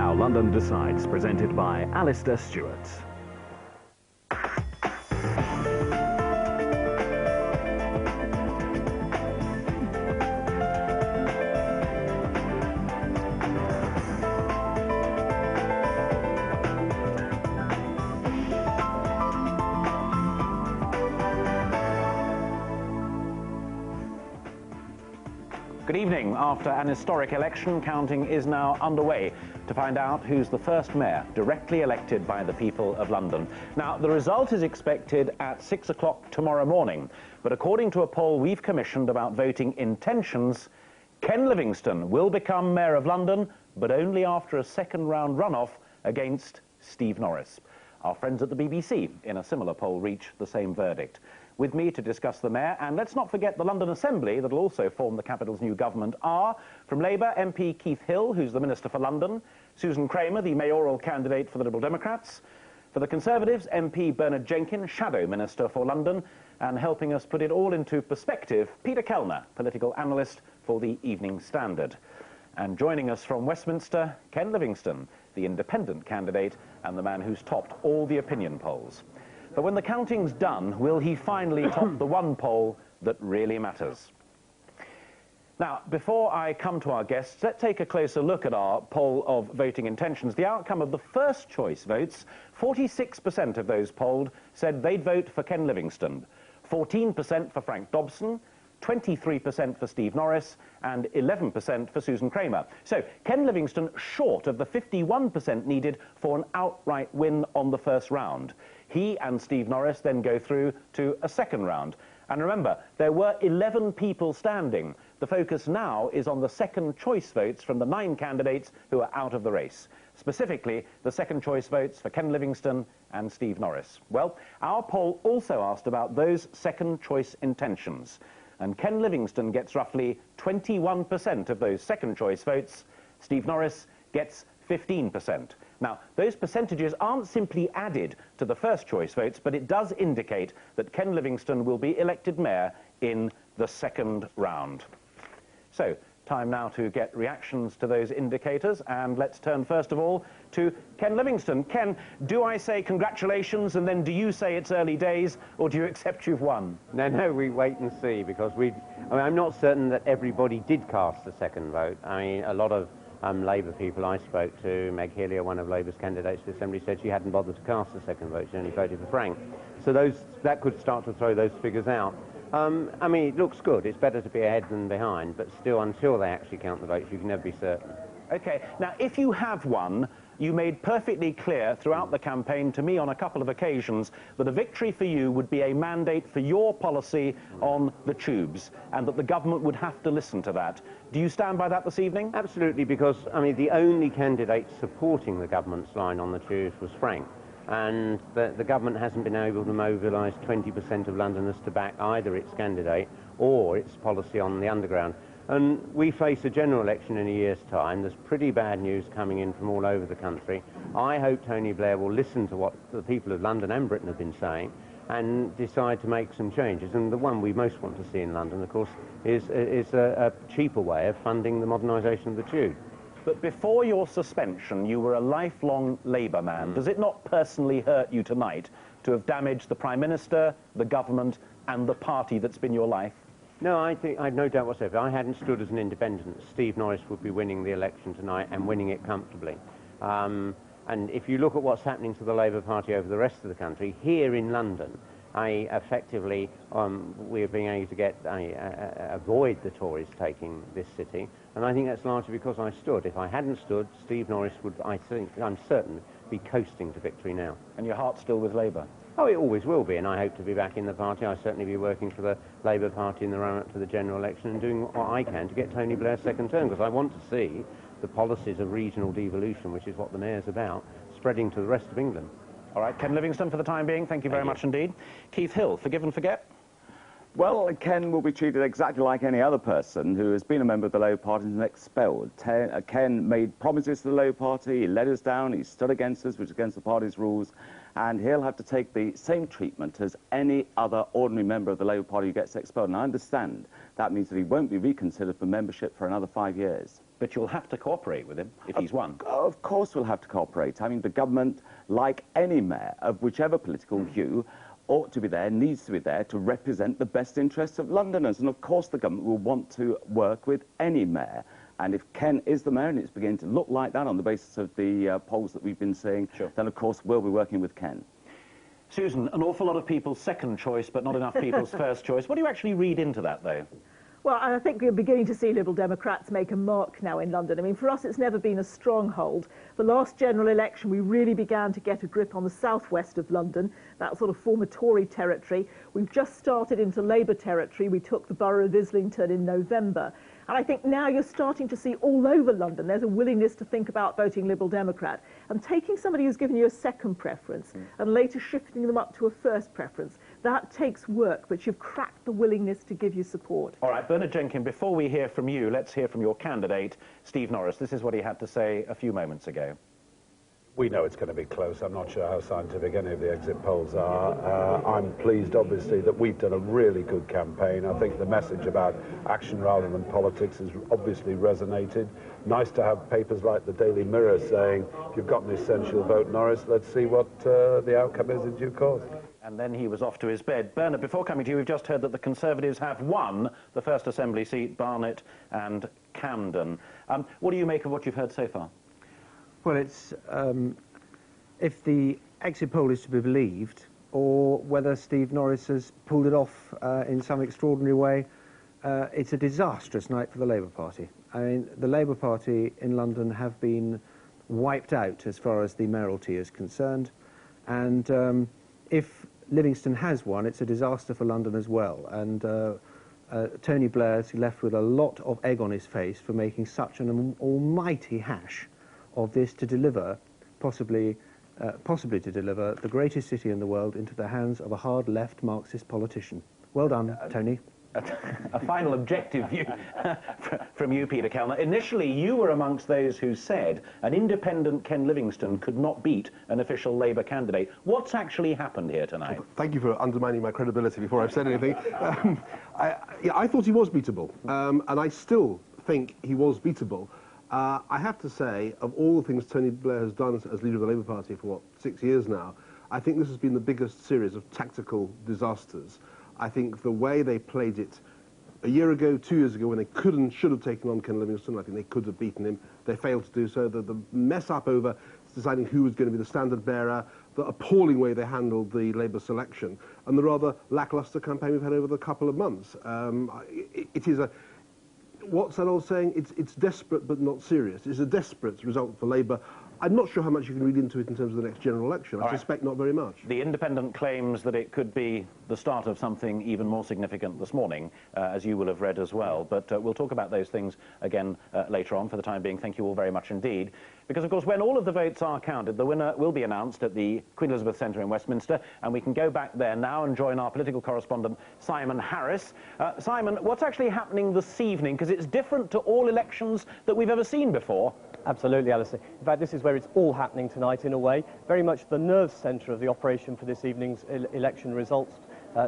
Now London Decides, presented by Alistair Stewart. Good evening. After an historic election, counting is now underway to find out who's the first mayor directly elected by the people of London. Now, the result is expected at 6 o'clock tomorrow morning, but according to a poll we've commissioned about voting intentions, Ken Livingstone will become mayor of London, but only after a second-round runoff against Steve Norris. Our friends at the BBC, in a similar poll, reach the same verdict. With me to discuss the mayor, and let's not forget the London Assembly that will also form the capital's new government, are from Labour MP Keith Hill, who's the Minister for London, Susan Kramer, the mayoral candidate for the Liberal Democrats, for the Conservatives, MP Bernard Jenkins, Shadow Minister for London, and helping us put it all into perspective, Peter Kellner, political analyst for the Evening Standard. And joining us from Westminster, Ken Livingstone, the independent candidate and the man who's topped all the opinion polls. But when the counting's done, will he finally top the one poll that really matters? Now, before I come to our guests, let's take a closer look at our poll of voting intentions. The outcome of the first choice votes, 46% of those polled said they'd vote for Ken Livingstone, 14% for Frank Dobson, 23% for Steve Norris, and 11% for Susan Kramer. So, Ken Livingstone short of the 51% needed for an outright win on the first round. He and Steve Norris then go through to a second round. And remember, there were 11 people standing. The focus now is on the second choice votes from the 9 candidates who are out of the race. Specifically, the second choice votes for Ken Livingstone and Steve Norris. Well, our poll also asked about those second choice intentions. And Ken Livingstone gets roughly 21% of those second choice votes. Steve Norris gets 15%. Now, those percentages aren't simply added to the first choice votes, but it does indicate that Ken Livingstone will be elected mayor in the second round. So, time now to get reactions to those indicators, and let's turn first of all to Ken Livingstone. Ken, do I say congratulations and then do you say it's early days, or do you accept you've won? No, we wait and see, because I'm not certain that everybody did cast a second vote. I mean, a lot of Labour people I spoke to, Meg Hillier, one of Labour's candidates for the Assembly, said she hadn't bothered to cast a second vote, she only voted for Frank. So that could start to throw those figures out. I mean, it looks good. It's better to be ahead than behind, but still, until they actually count the votes, you can never be certain. OK. Now, if you have won, you made perfectly clear throughout the campaign to me on a couple of occasions that a victory for you would be a mandate for your policy on the tubes, and that the government would have to listen to that. Do you stand by that this evening? Absolutely, because, I mean, the only candidate supporting the government's line on the tubes was Frank. And the government hasn't been able to mobilise 20% of Londoners to back either its candidate or its policy on the underground. And we face a general election in a year's time. There's pretty bad news coming in from all over the country. I hope Tony Blair will listen to what the people of London and Britain have been saying and decide to make some changes. And the one we most want to see in London, of course, is a cheaper way of funding the modernisation of the tube. But before your suspension, you were a lifelong Labour man. Does it not personally hurt you tonight to have damaged the Prime Minister, the government, and the party that's been your life? No, I think I've no doubt whatsoever. If I hadn't stood as an independent, Steve Norris would be winning the election tonight and winning it comfortably. And if you look at what's happening to the Labour Party over the rest of the country, here in London, effectively, we're being able to avoid the Tories taking this city, and I think that's largely because I stood. If I hadn't stood, Steve Norris would, I'm certain, be coasting to victory now. And your heart's still with Labour? Oh, it always will be, and I hope to be back in the party. I'll certainly be working for the Labour Party in the run-up to the general election and doing what I can to get Tony Blair's second term, because I want to see the policies of regional devolution, which is what the mayor's about, spreading to the rest of England. All right, Ken Livingstone for the time being, thank you very much indeed. Keith Hill, forgive and forget? Well, Ken will be treated exactly like any other person who has been a member of the Labour Party and expelled. Ken made promises to the Labour Party, he let us down, he stood against us, which is against the party's rules, and he'll have to take the same treatment as any other ordinary member of the Labour Party who gets expelled. And I understand that means that he won't be reconsidered for membership for another 5 years. But you'll have to cooperate with him if he's won. Of course we'll have to cooperate. I mean, the government, like any mayor of whichever political hue, ought to be there, needs to be there to represent the best interests of Londoners. And of course the government will want to work with any mayor. And if Ken is the mayor, and it's beginning to look like that on the basis of the polls that we've been seeing, sure, then of course we'll be working with Ken. Susan, an awful lot of people's second choice, but not enough people's first choice. What do you actually read into that, though? Well, I think we're beginning to see Liberal Democrats make a mark now in London. I mean, for us, it's never been a stronghold. The last general election, we really began to get a grip on the southwest of London, that sort of former Tory territory. We've just started into Labour territory. We took the borough of Islington in November. And I think now you're starting to see all over London there's a willingness to think about voting Liberal Democrat. And taking somebody who's given you a second preference and later shifting them up to a first preference, that takes work, but you've cracked the willingness to give you support. All right, Bernard Jenkins, before we hear from you, let's hear from your candidate, Steve Norris. This is what he had to say a few moments ago. We know it's going to be close. I'm not sure how scientific any of the exit polls are. I'm pleased, obviously, that we've done a really good campaign. I think the message about action rather than politics has obviously resonated. Nice to have papers like the Daily Mirror saying, if you've got an essential vote, Norris, let's see what the outcome is in due course. And then he was off to his bed. Bernard, before coming to you, we've just heard that the Conservatives have won the first Assembly seat, Barnet and Camden. What do you make of what you've heard so far? Well, it's, if the exit poll is to be believed, or whether Steve Norris has pulled it off in some extraordinary way, it's a disastrous night for the Labour Party. I mean, the Labour Party in London have been wiped out as far as the mayoralty is concerned, and if Livingstone has won, it's a disaster for London as well, and Tony Blair's left with a lot of egg on his face for making such an almighty hash of this to deliver, possibly to deliver, the greatest city in the world into the hands of a hard left Marxist politician. Well done, Tony. A final objective view from you, Peter Kellner. Initially, you were amongst those who said an independent Ken Livingstone could not beat an official Labour candidate. What's actually happened here tonight? Thank you for undermining my credibility before I've said anything. I thought he was beatable, and I still think he was beatable. I have to say, of all the things Tony Blair has done as leader of the Labour Party for, what, 6 years now, I think this has been the biggest series of tactical disasters. I think the way they played it a year ago, 2 years ago, when they could and should have taken on Ken Livingstone, I think they could have beaten him. They failed to do so. The mess up over deciding who was going to be the standard bearer, the appalling way they handled the Labour selection, and the rather lacklustre campaign we've had over the couple of months. It is a... What's that old saying? It's desperate but not serious. It's a desperate result for Labour. I'm not sure how much you can read into it in terms of the next general election. I suspect not very much. The Independent claims that it could be the start of something even more significant this morning, as you will have read as well. But we'll talk about those things again later on. For the time being, thank you all very much indeed. Because, of course, when all of the votes are counted, the winner will be announced at the Queen Elizabeth Centre in Westminster, and we can go back there now and join our political correspondent, Simon Harris. Simon, what's actually happening this evening? Because it's different to all elections that we've ever seen before. Absolutely, Alistair. In fact, this is where it's all happening tonight, in a way. Very much the nerve centre of the operation for this evening's election results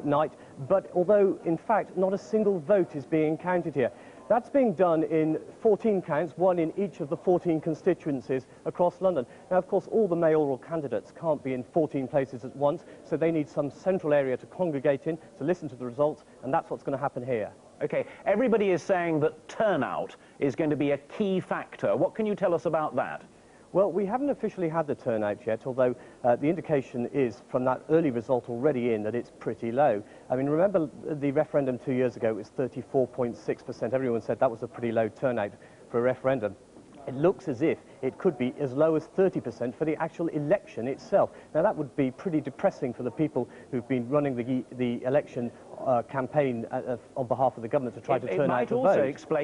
night. But although, in fact, not a single vote is being counted here. That's being done in 14 counts, one in each of the 14 constituencies across London. Now, of course, all the mayoral candidates can't be in 14 places at once, so they need some central area to congregate in, to listen to the results, and that's what's going to happen here. OK, everybody is saying that turnout is going to be a key factor. What can you tell us about that? Well, we haven't officially had the turnout yet, although the indication is from that early result already in that it's pretty low. I mean, remember the referendum 2 years ago, it was 34.6%. Everyone said that was a pretty low turnout for a referendum. It looks as if it could be as low as 30% for the actual election itself. Now, that would be pretty depressing for the people who've been running the election campaign on behalf of the government to try to turn out the vote.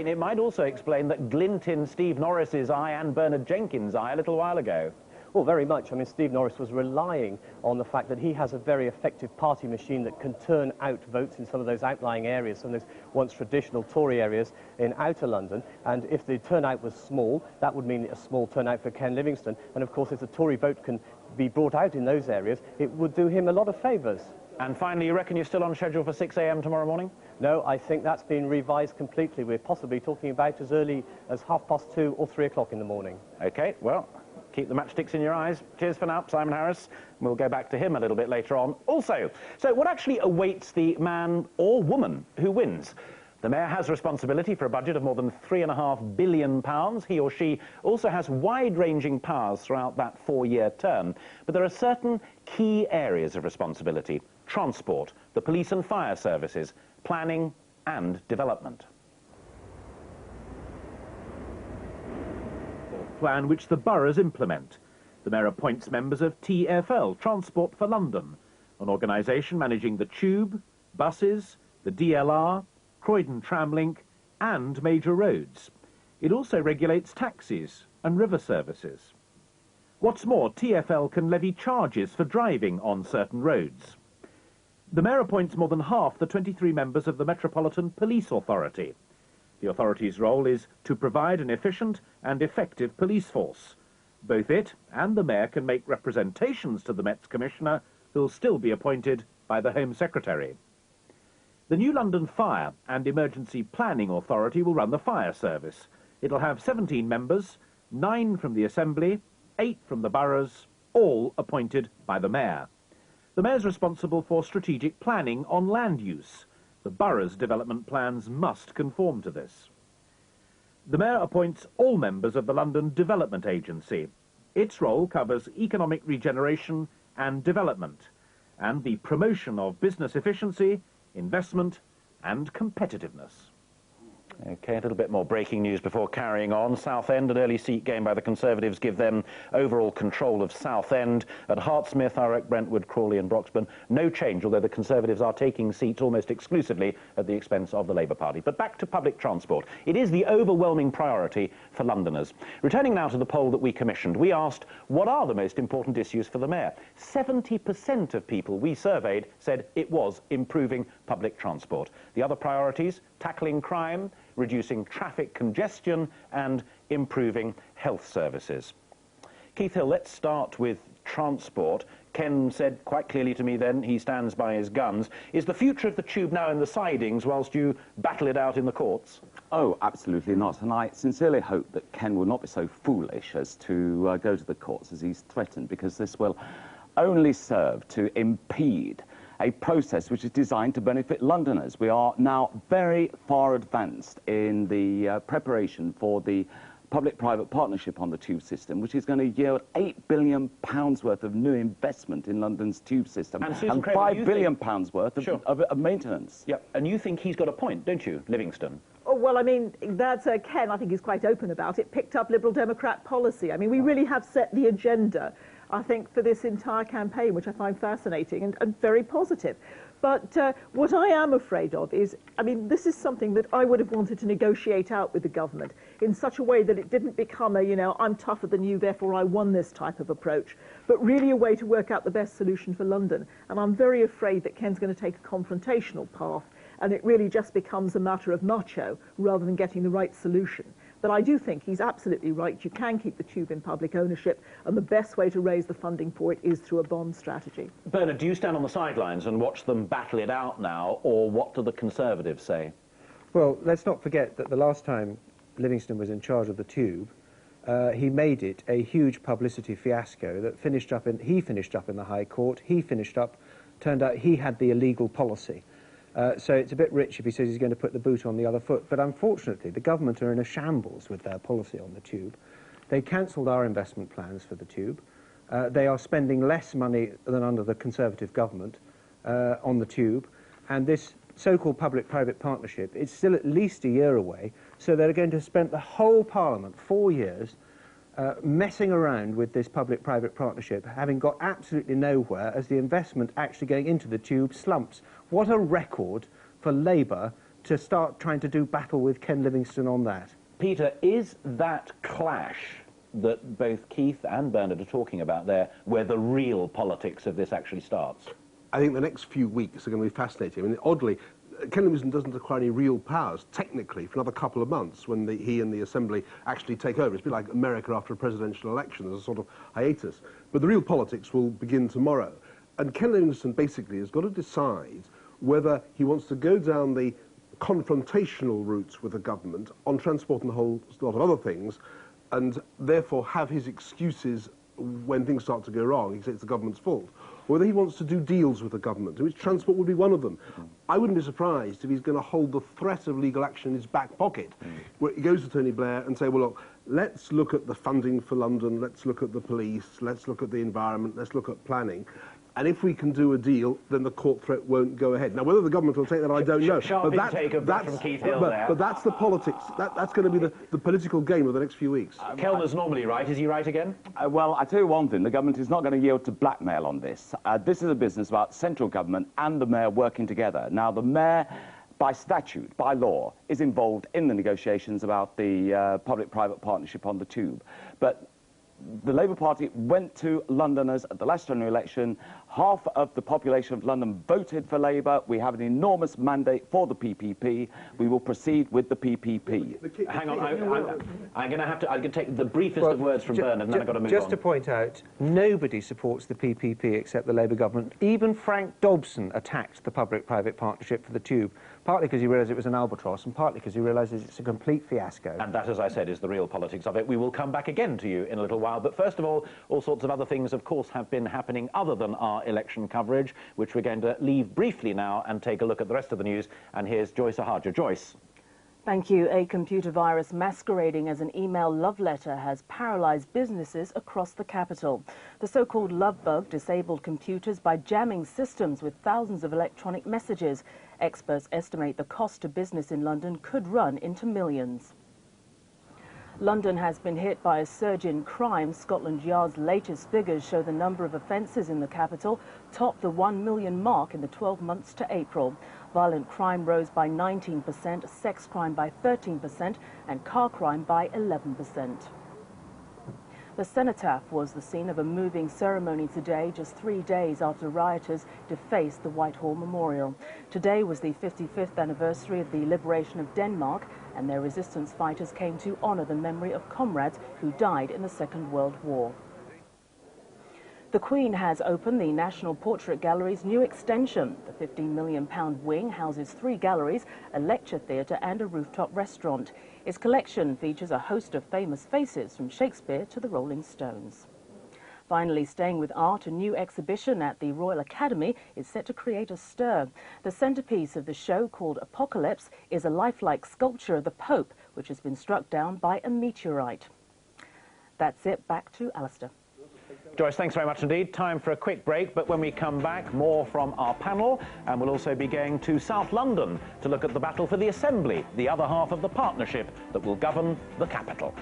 It might also explain that glint in Steve Norris's eye and Bernard Jenkins' eye a little while ago. Well, very much. I mean, Steve Norris was relying on the fact that he has a very effective party machine that can turn out votes in some of those outlying areas, some of those once traditional Tory areas in outer London. And if the turnout was small, that would mean a small turnout for Ken Livingstone. And of course, if the Tory vote can be brought out in those areas, it would do him a lot of favours. And finally, you reckon you're still on schedule for 6 a.m. tomorrow morning? No, I think that's been revised completely. We're possibly talking about as early as 2:30 or 3 o'clock in the morning. OK, well, keep the matchsticks in your eyes. Cheers for now, Simon Harris. We'll go back to him a little bit later on. Also, so what actually awaits the man or woman who wins? The Mayor has responsibility for a budget of more than £3.5 billion. He or she also has wide-ranging powers throughout that 4-year term. But there are certain key areas of responsibility: transport, the police and fire services, planning and development. Plan which the boroughs implement. The Mayor appoints members of TfL, Transport for London, an organisation managing the Tube, buses, the DLR, Croydon Tramlink and major roads. It also regulates taxis and river services. What's more, TfL can levy charges for driving on certain roads. The Mayor appoints more than half the 23 members of the Metropolitan Police Authority. The authority's role is to provide an efficient and effective police force. Both it and the Mayor can make representations to the Met's Commissioner, who'll still be appointed by the Home Secretary. The new London Fire and Emergency Planning Authority will run the fire service. It'll have 17 members, 9 from the Assembly, 8 from the boroughs, all appointed by the Mayor. The Mayor's responsible for strategic planning on land use. The borough's development plans must conform to this. The Mayor appoints all members of the London Development Agency. Its role covers economic regeneration and development, and the promotion of business efficiency, investment and competitiveness. OK, a little bit more breaking news before carrying on. Southend, an early seat gained by the Conservatives, give them overall control of Southend. At Hartsmith, Thurrock, Brentwood, Crawley and Broxburn, no change, although the Conservatives are taking seats almost exclusively at the expense of the Labour Party. But back to public transport. It is the overwhelming priority for Londoners. Returning now to the poll that we commissioned, we asked, what are the most important issues for the Mayor? 70% of people we surveyed said it was improving public transport. The other priorities: tackling crime, reducing traffic congestion and improving health services. Keith Hill, let's start with transport. Ken said quite clearly to me then, he stands by his guns. Is the future of the Tube now in the sidings whilst you battle it out in the courts? Oh, absolutely not. And I sincerely hope that Ken will not be so foolish as to go to the courts as he's threatened, because this will only serve to impede a process which is designed to benefit Londoners. We are now very far advanced in the preparation for the public-private partnership on the tube system, which is going to yield £8 billion worth of new investment in London's tube system and £5 billion worth of maintenance. Yep, and you think he's got a point, don't you, Livingstone? Oh, well, I mean, that's Ken, I think, is quite open about it, picked up Liberal Democrat policy. I mean, we really have set the agenda, I think, for this entire campaign, which I find fascinating and very positive. But what I am afraid of is, I mean, this is something that I would have wanted to negotiate out with the government in such a way that it didn't become a, you know, I'm tougher than you, therefore I won this type of approach, but really a way to work out the best solution for London. And I'm very afraid that Ken's going to take a confrontational path, and it really just becomes a matter of macho rather than getting the right solution. But I do think he's absolutely right. You can keep the Tube in public ownership, and the best way to raise the funding for it is through a bond strategy. Bernard, do you stand on the sidelines and watch them battle it out now, or what do the Conservatives say? Well, let's not forget that the last time Livingstone was in charge of the Tube, he made it a huge publicity fiasco that he finished up in the High Court. Turned out he had the illegal policy. So it's a bit rich if he says he's going to put the boot on the other foot. But unfortunately, the government are in a shambles with their policy on the Tube. They cancelled our investment plans for the Tube. They are spending less money than under the Conservative government on the Tube. And this so-called public-private partnership is still at least a year away. So they're going to spend the whole Parliament, 4 years, messing around with this public-private partnership, having got absolutely nowhere as the investment actually going into the Tube slumps. What a record for Labour to start trying to do battle with Ken Livingstone on that. Peter, is that clash that both Keith and Bernard are talking about there where the real politics of this actually starts? I think the next few weeks are going to be fascinating. I mean, oddly, Ken Livingstone doesn't acquire any real powers, technically, for another couple of months when he and the Assembly actually take over. It's a bit like America after a presidential election. There's a sort of hiatus. But the real politics will begin tomorrow. And Ken Livingstone basically has got to decide whether he wants to go down the confrontational routes with the government on transport and a whole lot of other things, and therefore have his excuses when things start to go wrong. He says it's the government's fault. Or whether he wants to do deals with the government, in which transport would be one of them. I wouldn't be surprised if he's going to hold the threat of legal action in his back pocket, where he goes to Tony Blair and say, well, look, let's look at the funding for London, let's look at the police, let's look at the environment, let's look at planning. And if we can do a deal, then the court threat won't go ahead. Now, whether the government will take that, I don't know. Sharp intake of that from Keith Hill there. But that's the politics. That's going to be the political game of the next few weeks. Kellner's normally right. Is he right again? Well, I tell you one thing. The government is not going to yield to blackmail on this. This is a business about central government and the mayor working together. Now, the mayor, by statute, by law, is involved in the negotiations about the public-private partnership on the tube. But the Labour Party went to Londoners at the last general election. Half of the population of London voted for Labour. We have an enormous mandate for the PPP. We will proceed with the PPP. Hang on, I'm going to take the briefest of words from Bernard, and then I've got to move on. Just to point out, nobody supports the PPP except the Labour government. Even Frank Dobson attacked the public-private partnership for the tube, partly because he realised it was an albatross, and partly because he realises it's a complete fiasco. And that, as I said, is the real politics of it. We will come back again to you in a little while. But first of all sorts of other things, of course, have been happening other than our election coverage, which we're going to leave briefly now and take a look at the rest of the news. And here's Joyce Ahaja. Joyce. Thank you. A computer virus masquerading as an email love letter has paralysed businesses across the capital. The so-called love bug disabled computers by jamming systems with thousands of electronic messages. Experts estimate the cost to business in London could run into millions. London has been hit by a surge in crime. Scotland Yard's latest figures show the number of offences in the capital topped the 1 million mark in the 12 months to April. Violent crime rose by 19%, sex crime by 13%, and car crime by 11%. The cenotaph was the scene of a moving ceremony today, just 3 days after rioters defaced the Whitehall Memorial. Today was the 55th anniversary of the liberation of Denmark, and their resistance fighters came to honour the memory of comrades who died in the Second World War. The Queen has opened the National Portrait Gallery's new extension. The £15 million wing houses 3 galleries, a lecture theatre and a rooftop restaurant. Its collection features a host of famous faces, from Shakespeare to the Rolling Stones. Finally, staying with art, a new exhibition at the Royal Academy is set to create a stir. The centrepiece of the show, called Apocalypse, is a lifelike sculpture of the Pope, which has been struck down by a meteorite. That's it. Back to Alistair. Joyce, thanks very much indeed. Time for a quick break, but when we come back, more from our panel, and we'll also be going to South London to look at the battle for the Assembly, the other half of the partnership that will govern the capital.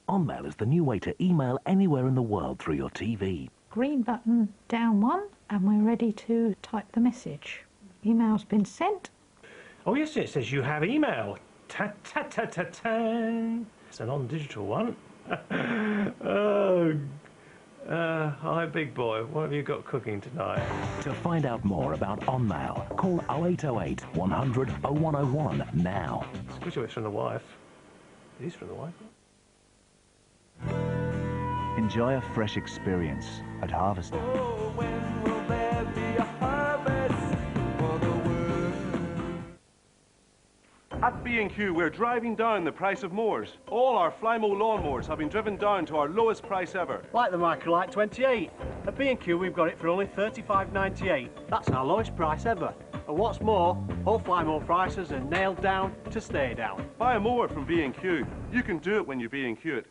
OnMail is the new way to email anywhere in the world through your TV. Green button, down one, and we're ready to type the message. Email's been sent. Oh yes, it says you have email. Ta-ta-ta-ta-ta. It's a non-digital one. Hi, big boy. What have you got cooking tonight? To find out more about OnMail, call 0808 100 0101 now. It's good it's from the wife. It is from the wife. Enjoy a fresh experience at Harvester. At B&Q, we're driving down the price of mowers. All our Flymo lawnmowers have been driven down to our lowest price ever. Like the Microlite 28. At B&Q, we've got it for only $35.98. That's our lowest price ever. And what's more, all Flymo prices are nailed down to stay down. Buy a mower from B&Q. You can do it when you B&Q it.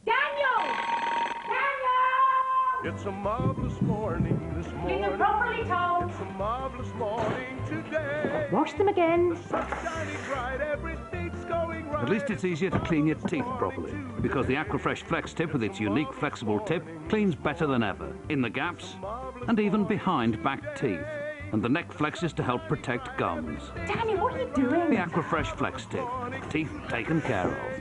Daniel! Daniel! It's a marvelous morning this morning. Finger properly told. It's a marvelous morning today. Wash them again. The sun's shining bright, everything's going right. At least it's easier to clean your teeth properly, because the Aquafresh Flex Tip with its unique flexible tip cleans better than ever, in the gaps and even behind back teeth. And the neck flexes to help protect gums. Danny, what are you doing? The Aquafresh Flex Tip. Teeth taken care of.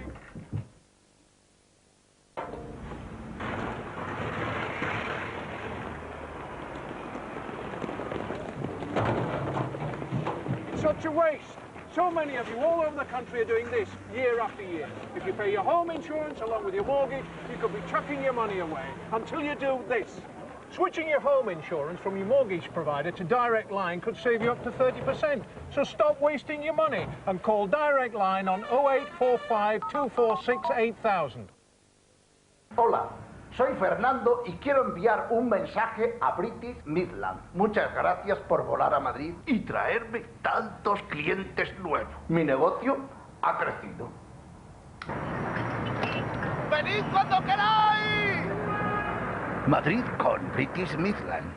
such a waste. So many of you all over the country are doing this year after year. If you pay your home insurance along with your mortgage, you could be chucking your money away until you do this. Switching your home insurance from your mortgage provider to Direct Line could save you up to 30%. So stop wasting your money and call Direct Line on 0845 246 8000. Hola, soy Fernando y quiero enviar un mensaje a British Midland. Muchas gracias por volar a Madrid y traerme tantos clientes nuevos. Mi negocio ha crecido. ¡Venid cuando queráis! Madrid con British Midland.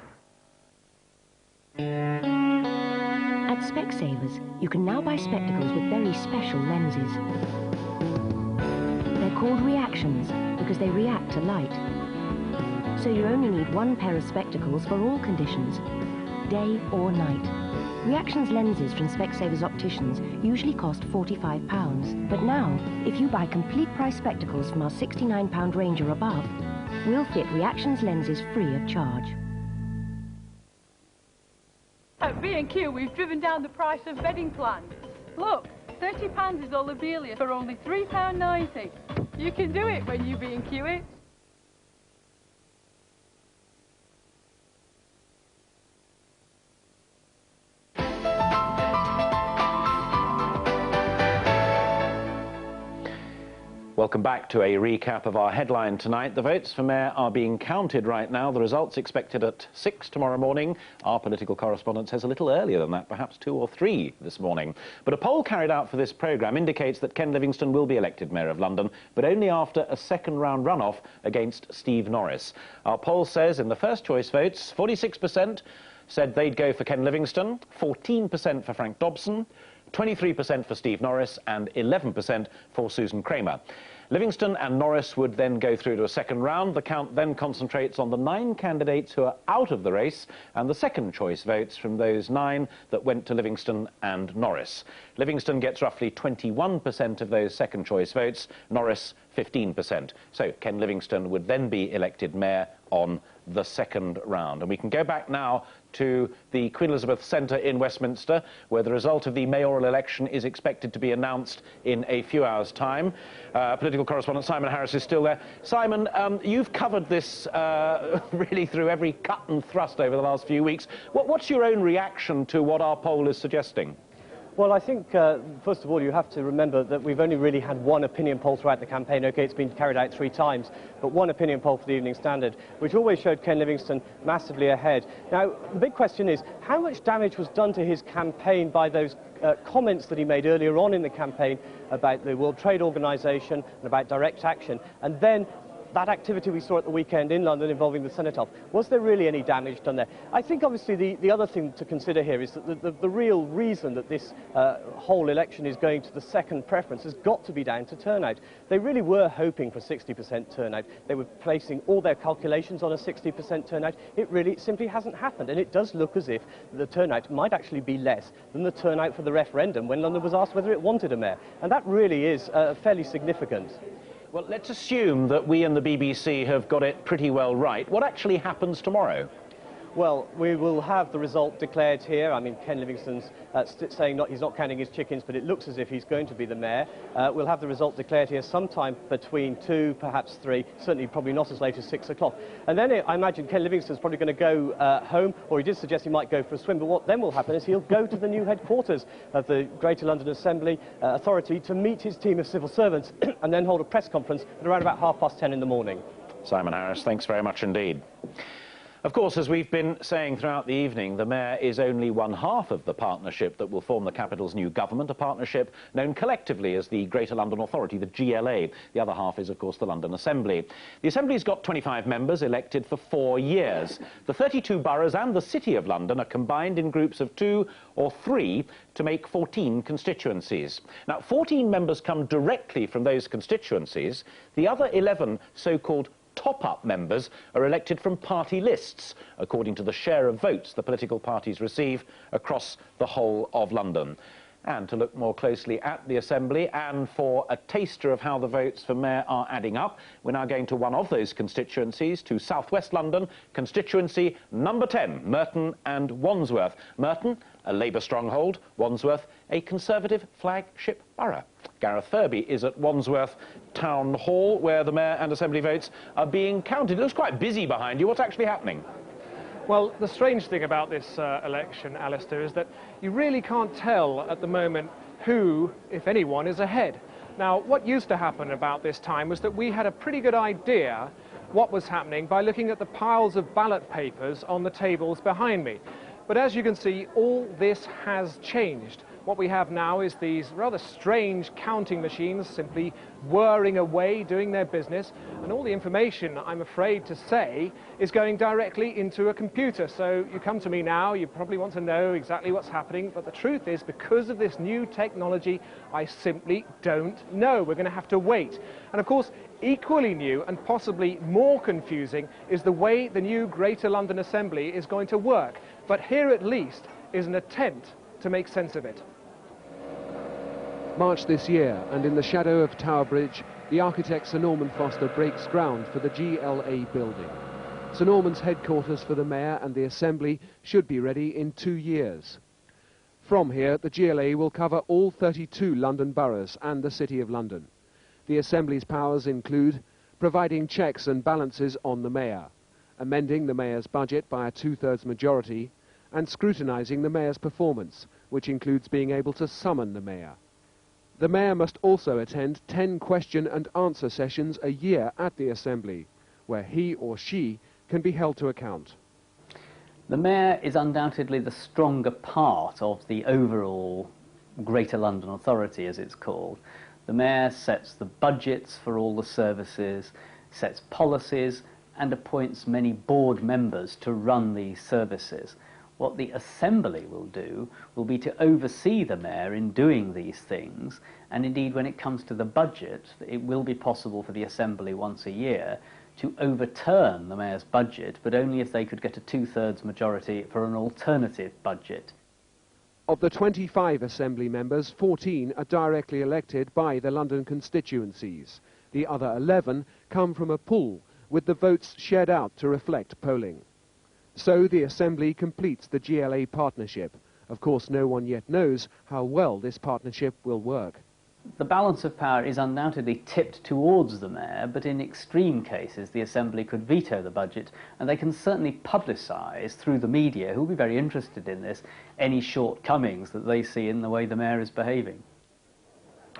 At Specsavers, you can now buy spectacles with very special lenses. They're called reactions because they react to light. So you only need one pair of spectacles for all conditions, day or night. Reactions lenses from Specsavers opticians usually cost £45, but now, if you buy complete price spectacles from our £69 range or above, we'll fit Reactions lenses free of charge. At B&Q, we've driven down the price of bedding plans. Look, £30 is all the Belia for only £3.90. You can do it when you B&Q it. Welcome back to a recap of our headline tonight. The votes for mayor are being counted right now. The results expected at 6 tomorrow morning. Our political correspondent says a little earlier than that, perhaps 2 or 3 this morning. But a poll carried out for this programme indicates that Ken Livingstone will be elected mayor of London, but only after a second-round runoff against Steve Norris. Our poll says in the first choice votes, 46% said they'd go for Ken Livingstone, 14% for Frank Dobson, 23% for Steve Norris and 11% for Susan Kramer. Livingstone and Norris would then go through to a second round. The count then concentrates on the 9 candidates who are out of the race and the second choice votes from those 9 that went to Livingstone and Norris. Livingstone gets roughly 21% of those second choice votes, Norris 15%. So Ken Livingstone would then be elected mayor on the second round. And we can go back now to the Queen Elizabeth Centre in Westminster, where the result of the mayoral election is expected to be announced in a few hours' time. Political correspondent Simon Harris is still there. Simon, you've covered this really through every cut and thrust over the last few weeks. What's your own reaction to what our poll is suggesting? Well, I think, first of all, you have to remember that we've only really had one opinion poll throughout the campaign. OK, it's been carried out 3 times, but one opinion poll for the Evening Standard, which always showed Ken Livingstone massively ahead. Now, the big question is, how much damage was done to his campaign by those comments that he made earlier on in the campaign about the World Trade Organization and about direct action, and then that activity we saw at the weekend in London involving the cenotaph? Was there really any damage done there? I think obviously the other thing to consider here is that the real reason that this whole election is going to the second preference has got to be down to turnout. They really were hoping for 60% turnout. They were placing all their calculations on a 60% turnout. It really simply hasn't happened, and it does look as if the turnout might actually be less than the turnout for the referendum when London was asked whether it wanted a mayor, and that really is fairly significant. Well, let's assume that we and the BBC have got it pretty well right. What actually happens tomorrow? Well, we will have the result declared here. I mean, Ken Livingstone's saying he's not counting his chickens, but it looks as if he's going to be the mayor. We'll have the result declared here sometime between 2, perhaps 3, certainly probably not as late as 6 o'clock. And then I imagine Ken Livingstone's probably going to go home, or he did suggest he might go for a swim, but what then will happen is he'll go to the new headquarters of the Greater London Assembly Authority to meet his team of civil servants and then hold a press conference at around about 10:30 in the morning. Simon Harris, thanks very much indeed. Of course, as we've been saying throughout the evening, the mayor is only one half of the partnership that will form the capital's new government, a partnership known collectively as the Greater London Authority, the GLA. The other half is, of course, the London Assembly. The Assembly's got 25 members elected for 4 years. The 32 boroughs and the City of London are combined in groups of 2 or 3 to make 14 constituencies. Now, 14 members come directly from those constituencies. The other 11 so-called top-up members are elected from party lists, according to the share of votes the political parties receive across the whole of London. And to look more closely at the Assembly and for a taster of how the votes for Mayor are adding up, we're now going to one of those constituencies, to South West London, constituency number 10, Merton and Wandsworth. Merton, a Labour stronghold, Wandsworth, a Conservative flagship borough. Gareth Furby is at Wandsworth Town Hall, where the Mayor and Assembly votes are being counted. It looks quite busy behind you. What's actually happening? Well, the strange thing about this election, Alistair, is that you really can't tell at the moment who, if anyone, is ahead. Now, what used to happen about this time was that we had a pretty good idea what was happening by looking at the piles of ballot papers on the tables behind me. But as you can see, all this has changed. What we have now is these rather strange counting machines simply whirring away, doing their business, and all the information, I'm afraid to say, is going directly into a computer. So you come to me now, you probably want to know exactly what's happening, but the truth is, because of this new technology, I simply don't know. We're going to have to wait. And of course, equally new and possibly more confusing is the way the new Greater London Assembly is going to work. But here at least is an attempt to make sense of it. March this year, and in the shadow of Tower Bridge, the architect Sir Norman Foster breaks ground for the GLA building. Sir Norman's headquarters for the Mayor and the Assembly should be ready in 2 years. From here, the GLA will cover all 32 London boroughs and the City of London. The Assembly's powers include providing checks and balances on the Mayor, amending the Mayor's budget by a 2/3 majority, and scrutinising the Mayor's performance, which includes being able to summon the Mayor. The Mayor must also attend 10 question and answer sessions a year at the Assembly, where he or she can be held to account. The Mayor is undoubtedly the stronger part of the overall Greater London Authority, as it's called. The Mayor sets the budgets for all the services, sets policies, and appoints many board members to run these services. What the Assembly will do will be to oversee the Mayor in doing these things, and indeed when it comes to the budget, it will be possible for the Assembly once a year to overturn the Mayor's budget, but only if they could get a 2/3 majority for an alternative budget. Of the 25 Assembly members, 14 are directly elected by the London constituencies. The other 11 come from a pool, with the votes shared out to reflect polling. So the Assembly completes the GLA partnership. Of course, no one yet knows how well this partnership will work. The balance of power is undoubtedly tipped towards the Mayor, but in extreme cases the Assembly could veto the budget, and they can certainly publicise through the media, who will be very interested in this, any shortcomings that they see in the way the Mayor is behaving.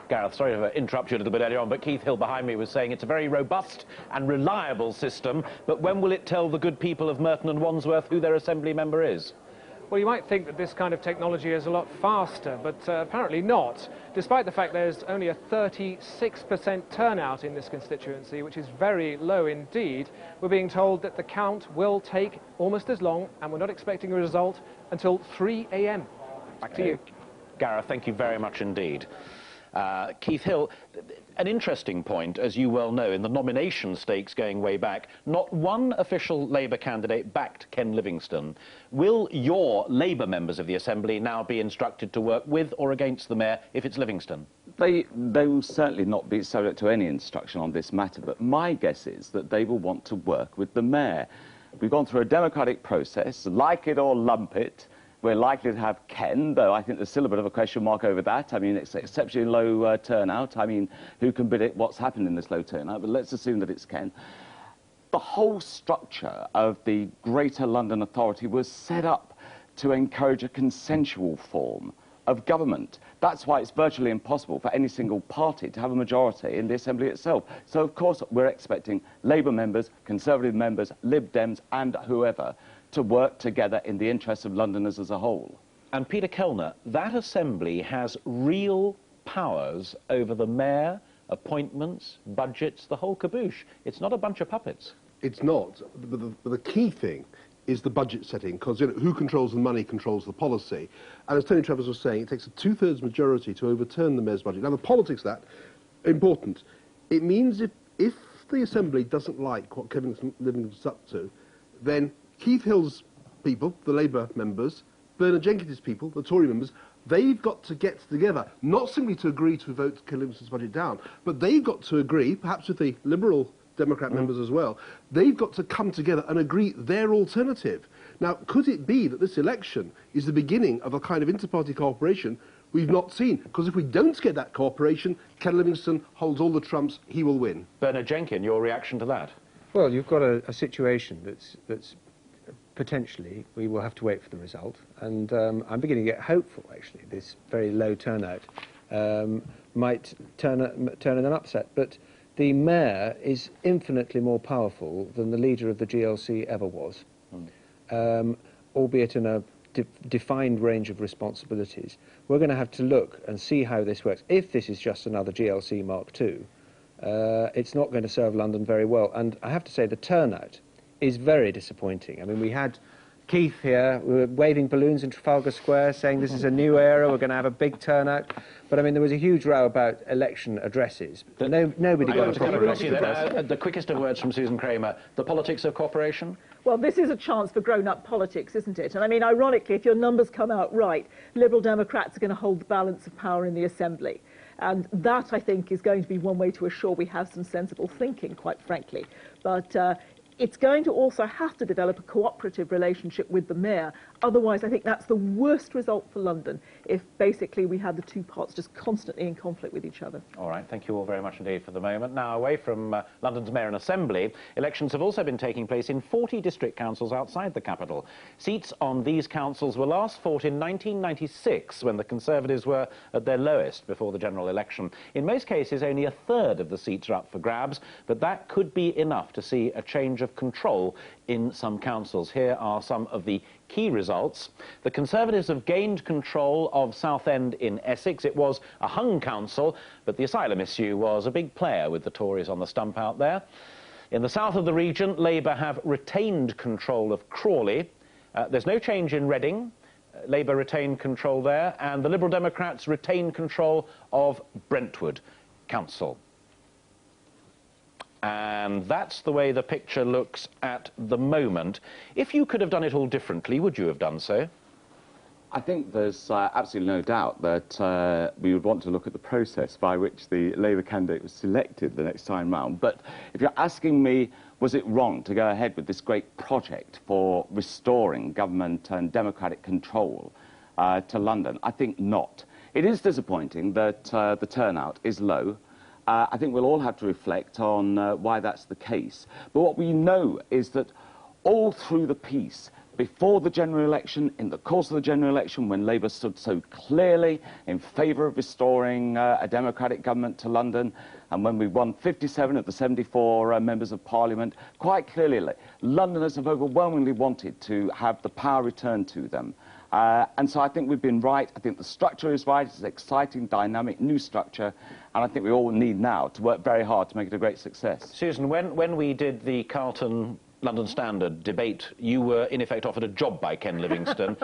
Gareth, sorry to interrupt you a little bit earlier on, but Keith Hill behind me was saying it's a very robust and reliable system, but when will it tell the good people of Merton and Wandsworth who their Assembly member is? Well, you might think that this kind of technology is a lot faster, but apparently not. Despite the fact there's only a 36% turnout in this constituency, which is very low indeed, we're being told that the count will take almost as long, and we're not expecting a result until 3 a.m. Back to you. Gareth, thank you very much indeed. Keith Hill, an interesting point, as you well know, in the nomination stakes going way back, not one official Labour candidate backed Ken Livingstone. Will your Labour members of the Assembly now be instructed to work with or against the Mayor if it's Livingstone? They will certainly not be subject to any instruction on this matter, but my guess is that they will want to work with the Mayor. We've gone through a democratic process, like it or lump it. We're likely to have Ken, though I think there's still a bit of a question mark over that. I mean, it's exceptionally low turnout. I mean, who can predict what's happened in this low turnout? But let's assume that it's Ken. The whole structure of the Greater London Authority was set up to encourage a consensual form of government. That's why it's virtually impossible for any single party to have a majority in the Assembly itself. So, of course, we're expecting Labour members, Conservative members, Lib Dems and whoever to work together in the interests of Londoners as a whole. And Peter Kellner, that Assembly has real powers over the Mayor, appointments, budgets, the whole caboose. It's not a bunch of puppets. It's not, but the key thing is the budget setting, because who controls the money controls the policy. And as Tony Travers was saying, it takes a 2/3 majority to overturn the Mayor's budget. Now, the politics of that, important. It means if the Assembly doesn't like what Kevin Livingstone's up to, then Keith Hill's people, the Labour members, Bernard Jenkins' people, the Tory members, They've got to get together, not simply to agree to vote Ken Livingstone's budget down, but they've got to agree, perhaps with the Liberal Democrat members as well, they've got to come together and agree their alternative. Now, could it be that this election is the beginning of a kind of inter-party cooperation we've not seen? Because if we don't get that cooperation, Ken Livingstone holds all the trumps, he will win. Bernard Jenkin, your reaction to that? Well, you've got a situation that's potentially, we will have to wait for the result, and I'm beginning to get hopeful, actually. This very low turnout might turn in an upset, but the mayor is infinitely more powerful than the leader of the GLC ever was, albeit in a defined range of responsibilities. We're going to have to look and see how this works. If this is just another GLC Mark II, it's not going to serve London very well, and I have to say the turnout is very disappointing. I mean, we had Keith here, we were waving balloons in Trafalgar Square saying this is a new era, we're going to have a big turnout. But I mean, there was a huge row about election addresses. Nobody got a proper election address. The quickest of words from Susan Kramer, the politics of cooperation? Well, this is a chance for grown-up politics, isn't it? And I mean, ironically, if your numbers come out right, Liberal Democrats are going to hold the balance of power in the Assembly. And that, I think, is going to be one way to assure we have some sensible thinking, quite frankly. But it's going to also have to develop a cooperative relationship with the mayor. Otherwise, I think that's the worst result for London, if basically we have the two parts just constantly in conflict with each other. All right, thank you all very much indeed for the moment. Now, away from London's mayor and assembly, elections have also been taking place in 40 district councils outside the capital. Seats on these councils were last fought in 1996, when the Conservatives were at their lowest before the general election. In most cases, only a third of the seats are up for grabs, but that could be enough to see a change of control in some councils. Here are some of the key results. The Conservatives have gained control of Southend in Essex. It was a hung council, but the asylum issue was a big player with the Tories on the stump out there. In the south of the region, Labour have retained control of Crawley. There's no change in Reading. Labour retained control there, and the Liberal Democrats retained control of Brentwood Council. And that's the way the picture looks at the moment. If you could have done it all differently, would you have done so? I think there's absolutely no doubt that we would want to look at the process by which the Labour candidate was selected the next time round. But if you're asking me, was it wrong to go ahead with this great project for restoring government and democratic control to London? I think not. It is disappointing that the turnout is low. I think we'll all have to reflect on why that's the case. But what we know is that all through the piece, before the general election, in the course of the general election, when Labour stood so clearly in favour of restoring a democratic government to London, and when we won 57 of the 74 members of Parliament, quite clearly, Londoners have overwhelmingly wanted to have the power returned to them. And so I think we've been right. I think the structure is right. It's an exciting, dynamic, new structure. And I think we all need now to work very hard to make it a great success. Susan, when we did the Carlton London Standard debate, you were in effect offered a job by Ken Livingstone.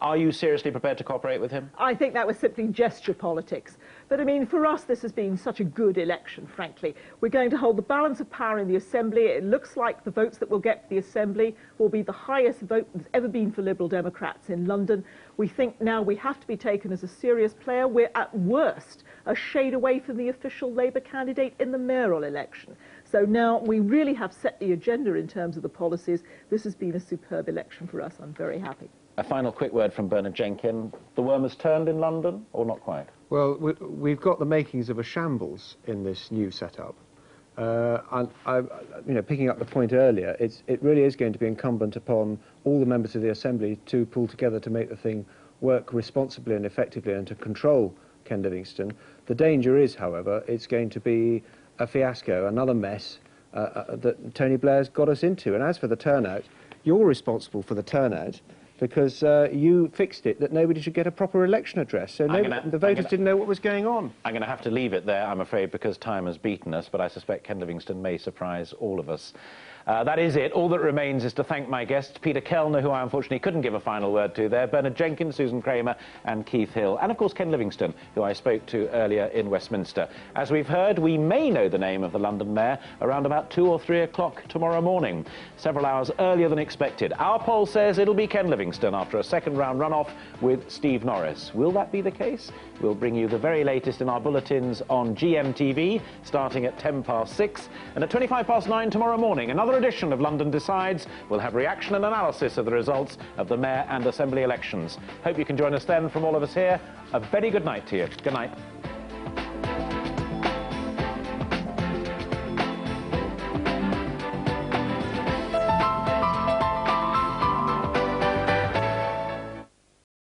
Are you seriously prepared to cooperate with him? I think that was simply gesture politics. But I mean, for us, this has been such a good election, frankly. We're going to hold the balance of power in the Assembly. It looks like the votes that we'll get for the Assembly will be the highest vote that's ever been for Liberal Democrats in London. We think now we have to be taken as a serious player. We're at worst a shade away from the official Labour candidate in the mayoral election. So now we really have set the agenda in terms of the policies. This has been a superb election for us. I'm very happy. A final quick word from Bernard Jenkin. The worm has turned in London, or not quite? Well, we've got the makings of a shambles in this new setup. And picking up the point earlier, it really is going to be incumbent upon all the members of the Assembly to pull together to make the thing work responsibly and effectively and to control Ken Livingstone. The danger is, however, it's going to be a fiasco, another mess that Tony Blair's got us into. And as for the turnout, you're responsible for the turnout because you fixed it that nobody should get a proper election address. So the voters didn't know what was going on. I'm going to have to leave it there, I'm afraid, because time has beaten us, but I suspect Ken Livingstone may surprise all of us. That is it. All that remains is to thank my guests, Peter Kellner, who I unfortunately couldn't give a final word to there, Bernard Jenkins, Susan Kramer and Keith Hill, and of course Ken Livingstone, who I spoke to earlier in Westminster. As we've heard, we may know the name of the London Mayor around about 2 or 3 o'clock tomorrow morning, several hours earlier than expected. Our poll says it'll be Ken Livingstone after a second-round runoff with Steve Norris. Will that be the case? We'll bring you the very latest in our bulletins on GMTV, starting at 6:10, and at 9:25 tomorrow morning, another edition of London Decides. We'll have reaction and analysis of the results of the Mayor and Assembly elections. Hope you can join us then. From all of us here, a very good night to you. Good night.